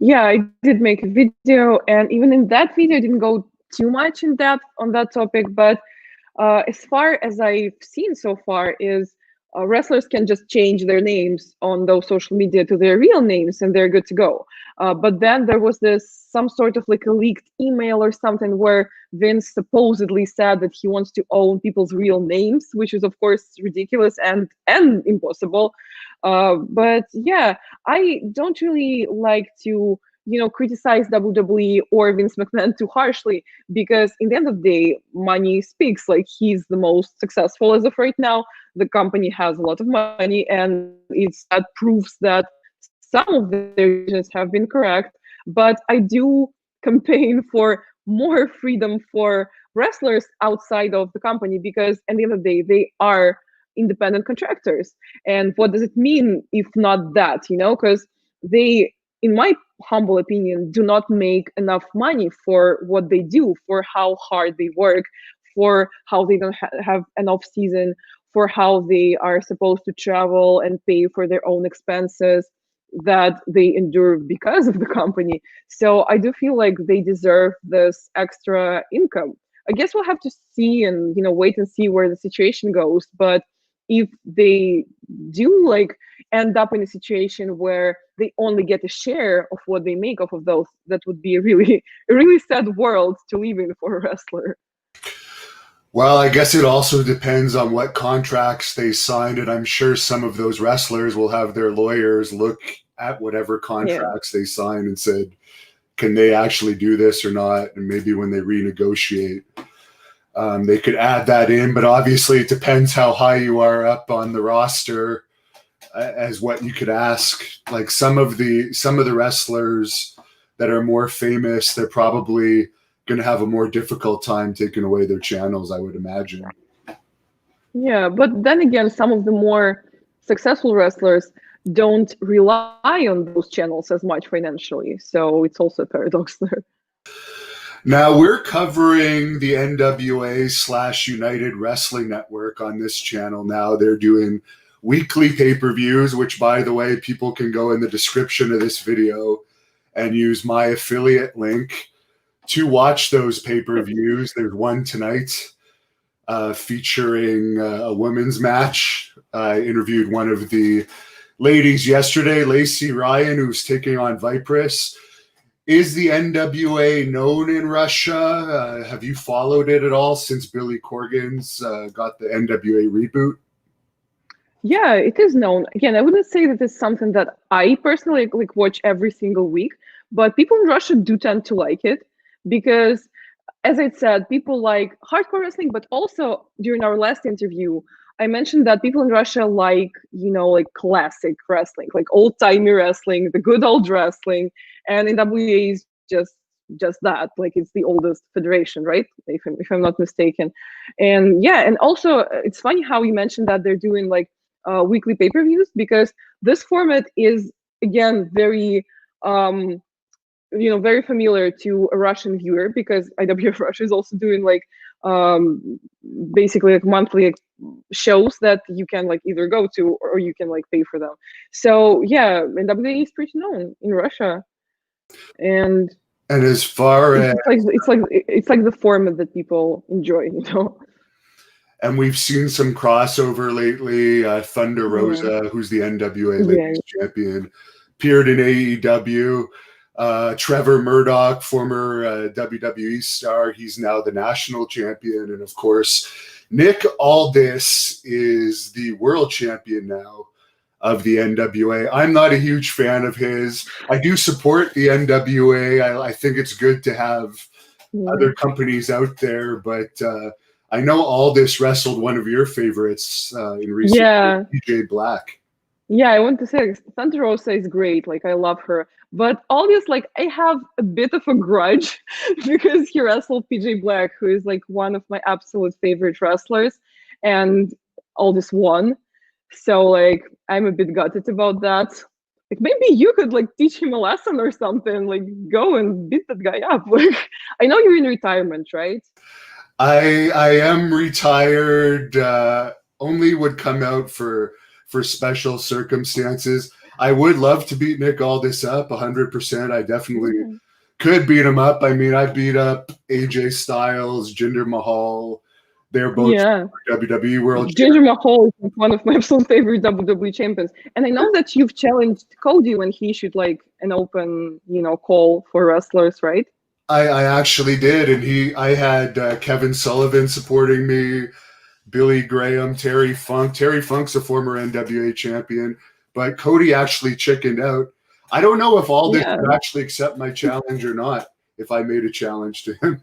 Yeah, I did make a video, and even in that video, I didn't go too much in depth on that topic. But as far as I've seen so far, is wrestlers can just change their names on those social media to their real names, and they're good to go. But then there was this some sort of like a leaked email or something where Vince supposedly said that he wants to own people's real names, which is of course ridiculous and impossible. But yeah, I don't really like to criticize WWE or Vince McMahon too harshly, because in the end of the day, money speaks. Like, he's the most successful as of right now. The company has a lot of money, and that proves that some of their decisions have been correct. But I do campaign for more freedom for wrestlers outside of the company, because at the end of the day, they are independent contractors. And what does it mean if not that? Because they, in my humble opinion, do not make enough money for what they do, for how hard they work, for how they don't have an off season, for how they are supposed to travel and pay for their own expenses that they endure because of the company. So I do feel like they deserve this extra income. I guess we'll have to see and wait and see where the situation goes. But if they do end up in a situation where they only get a share of what they make off of those, that would be a really sad world to live in for a wrestler. Well, I guess it also depends on what contracts they signed, and I'm sure some of those wrestlers will have their lawyers look at whatever contracts they signed and said, can they actually do this or not? And maybe when they renegotiate, they could add that in. But obviously, it depends how high you are up on the roster as what you could ask. Like some of the wrestlers that are more famous, they're probably going to have a more difficult time taking away their channels, I would imagine. Yeah, but then again, some of the more successful wrestlers don't rely on those channels as much financially. So it's also a paradox there. Now we're covering the NWA/United Wrestling Network on this channel. Now they're doing weekly pay-per-views, which, by the way, people can go in the description of this video and use my affiliate link to watch those pay-per-views. There's one tonight featuring a women's match. I interviewed one of the ladies yesterday, Lacey Ryan, who's taking on Vipress. Is the NWA known in Russia? Have you followed it at all since Billy Corgan's got the NWA reboot? Yeah, it is known. Again, I wouldn't say that it's something that I personally watch every single week, but people in Russia do tend to like it because, as I said, people like hardcore wrestling, but also during our last interview, I mentioned that people in Russia like classic wrestling, like old-timey wrestling, the good old wrestling, and NWA is just that. Like, it's the oldest federation, right? If I'm not mistaken. And yeah, and also it's funny how you mentioned that they're doing weekly pay-per-views, because this format is, again, very very familiar to a Russian viewer, because IWF Russia is also doing basically monthly shows that you can either go to or you can pay for them. So yeah, NWA is pretty known in Russia, and as far as it's like the format that people enjoy. And we've seen some crossover lately. Thunder Rosa, who's the NWA Ladies Champion, appeared in AEW. Trevor Murdoch, former WWE star, he's now the national champion. And of course, Nick Aldis is the world champion now. of the NWA. I'm not a huge fan of his. I do support the NWA. I think it's good to have other companies out there, but I know Aldis wrestled one of your favorites in recent years, PJ Black. Yeah, I want to say Santa Rosa is great. Like, I love her. But Aldis, like, I have a bit of a grudge because he wrestled PJ Black, who is like one of my absolute favorite wrestlers, and Aldis won. So like, I'm a bit gutted about that. Like, maybe you could like teach him a lesson or something. Like, go and beat that guy up. Like, I know you're in retirement, right? I am retired. Only would come out for special circumstances. I would love to beat Nick Aldis up 100%. I definitely could beat him up. I mean, I beat up AJ Styles, Jinder Mahal. They're both WWE World Jinder Mahal is one of my absolute favorite WWE champions. And I know that you've challenged Cody when he issued like an open, call for wrestlers, right? I actually did. And I had Kevin Sullivan supporting me, Billy Graham, Terry Funk. Terry Funk's a former NWA champion, but Cody actually chickened out. I don't know if Aldis would actually accept my challenge or not if I made a challenge to him.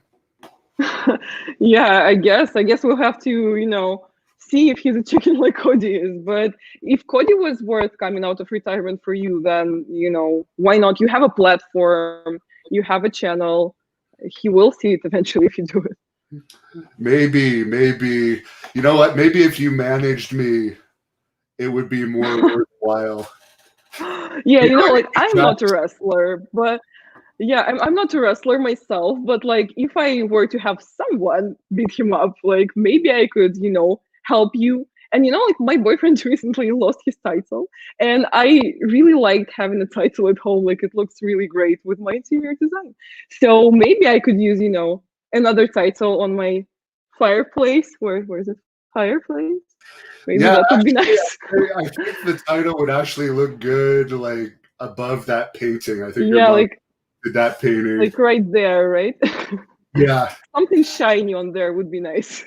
Yeah, I guess we'll have to, see if he's a chicken like Cody is. But if Cody was worth coming out of retirement for you, then, why not? You have a platform, you have a channel. He will see it eventually if you do it. Maybe. You know what? Maybe if you managed me, it would be more worthwhile. Yeah, like, I'm not a wrestler, but yeah, I'm not a wrestler myself, but like, if I were to have someone beat him up, like, maybe I could, help you. And like, my boyfriend recently lost his title, and I really liked having a title at home. Like, it looks really great with my interior design. So maybe I could use, another title on my fireplace. Where's it? Fireplace? Maybe that would be nice. I think the title would actually look good, like, above that painting. I think did that painting. Like right there, right? Yeah. Something shiny on there would be nice.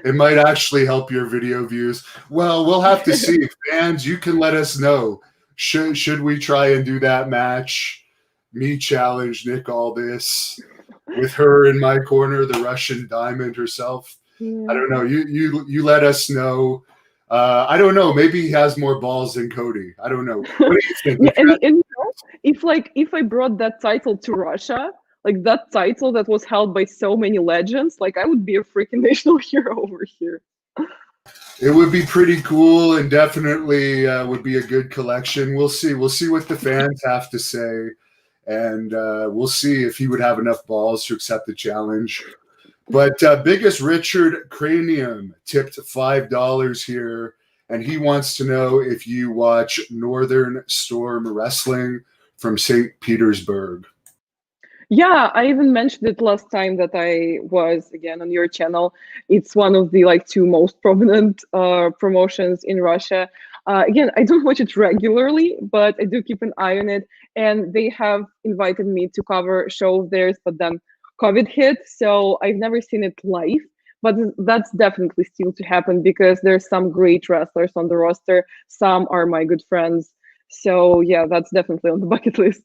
It might actually help your video views. Well, we'll have to see. Fans, you can let us know. Should we try and do that match? Me challenge Nick Aldis with her in my corner, the Russian diamond herself. I don't know. You let us know. I don't know. Maybe he has more balls than Cody. I don't know. What do you think? And if I brought that title to Russia, like that title that was held by so many legends, like, I would be a freaking national hero over here. It would be pretty cool, and definitely would be a good collection. We'll see. We'll see what the fans have to say, and we'll see if he would have enough balls to accept the challenge. But Biggest Richard Cranium tipped $5 here, and he wants to know if you watch Northern Storm Wrestling from St. Petersburg. Yeah, I even mentioned it last time that I was again on your channel. It's one of the like 2 most prominent promotions in Russia. Again, I don't watch it regularly, but I do keep an eye on it. And they have invited me to cover a show of theirs, but then COVID hit, so I've never seen it live. But that's definitely still to happen because there's some great wrestlers on the roster. Some are my good friends. So yeah, that's definitely on the bucket list.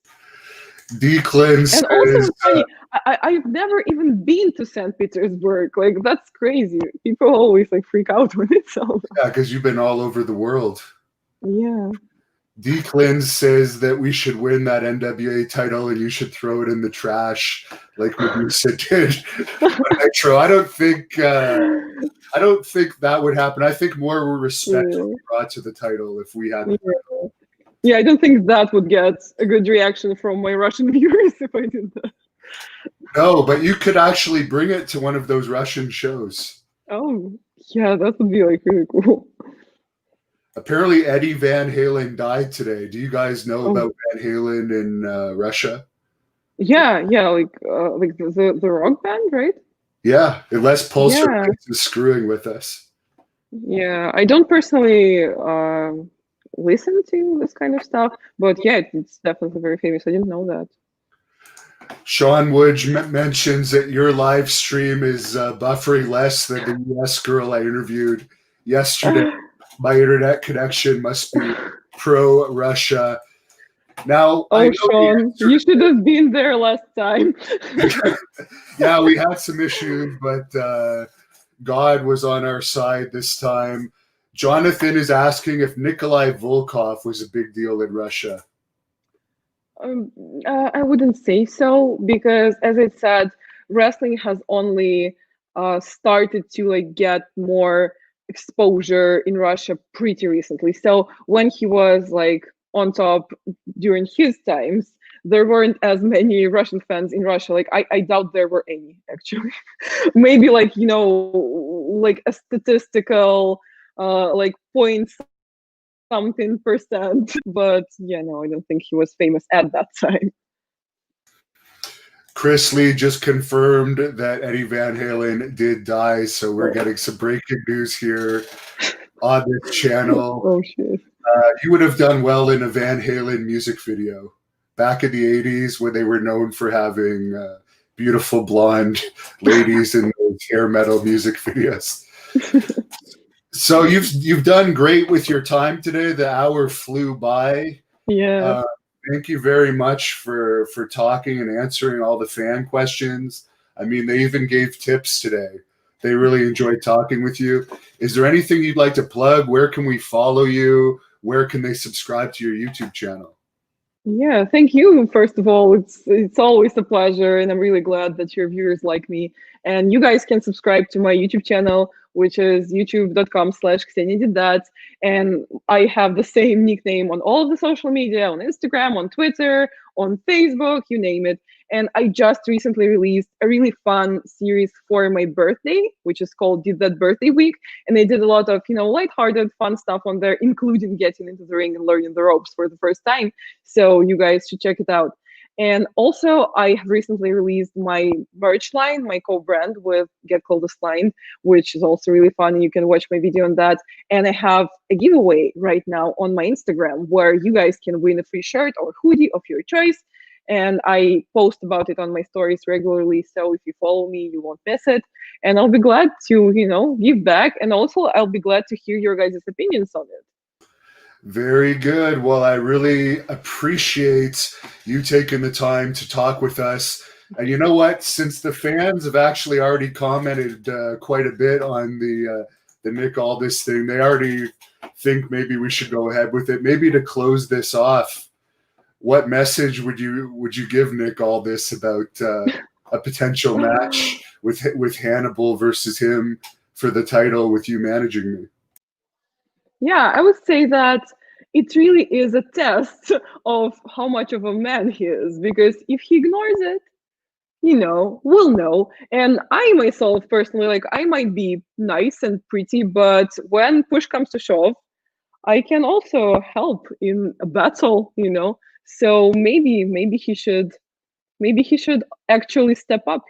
Declan says, and also, it's funny, I've never even been to St. Petersburg. Like, that's crazy. People always like freak out when it's all. Yeah, because you've been all over the world. Yeah. Declan says that we should win that NWA title and you should throw it in the trash like Medusa did on Nitro. I don't think that would happen. I think more respect would be brought to the title if we had. Yeah, I don't think that would get a good reaction from my Russian viewers if I did that. No, but you could actually bring it to one of those Russian shows. Oh, yeah, that would be like really cool. Apparently, Eddie Van Halen died today. Do you guys know about Van Halen in Russia? Yeah, like the rock band, right? Yeah, unless Pulsar is screwing with us. Yeah, I don't personally listen to this kind of stuff, but yeah, it's definitely very famous. I didn't know that. Sean Wood mentions that your live stream is buffering less than the US girl I interviewed yesterday. My internet connection must be pro-Russia. Now, I Oh, know Sean, you should have been there last time. yeah, we had some issues, but God was on our side this time. Jonathan is asking if Nikolai Volkov was a big deal in Russia. Um, I wouldn't say so because, as I said, wrestling has only started to like get more exposure in Russia pretty recently. So when he was like on top during his times, there weren't as many Russian fans in Russia. Like I doubt there were any actually. Maybe like like a statistical like point something percent, but yeah, no, I don't think he was famous at that time. Chris Lee just confirmed that Eddie Van Halen did die, so we're Oh. getting some breaking news here on this channel. Oh shit. You would have done well in a Van Halen music video back in the 80s when they were known for having beautiful blonde ladies in those hair metal music videos. So you've done great with your time today. The hour flew by. Yeah. Thank you very much for talking and answering all the fan questions. I mean, they even gave tips today. They really enjoyed talking with you. Is there anything you'd like to plug? Where can we follow you? Where can they subscribe to your YouTube channel? Yeah, thank you. First of all, it's always a pleasure, and I'm really glad that your viewers like me. And you guys can subscribe to my YouTube channel, which is youtube.com/Xenia did that. And I have the same nickname on all of the social media, on Instagram, on Twitter, on Facebook, you name it. And I just recently released a really fun series for my birthday, which is called Did That Birthday Week. And I did a lot of, lighthearted, fun stuff on there, including getting into the ring and learning the ropes for the first time. So you guys should check it out. And also, I have recently released my merch line, my co-brand with Get Coldest Line, which is also really fun. And you can watch my video on that. And I have a giveaway right now on my Instagram where you guys can win a free shirt or hoodie of your choice. And I post about it on my stories regularly. So if you follow me, you won't miss it. And I'll be glad to, give back. And also, I'll be glad to hear your guys' opinions on it. Very good. Well, I really appreciate you taking the time to talk with us. And you know what? Since the fans have actually already commented quite a bit on the Nick Aldis thing, they already think maybe we should go ahead with it. Maybe to close this off, what message would you give Nick Aldis about a potential match with Hannibal versus him for the title with you managing me? Yeah, I would say that it really is a test of how much of a man he is, because if he ignores it, we'll know. And I myself personally, like, I might be nice and pretty, but when push comes to shove, I can also help in a battle. So maybe he should actually step up.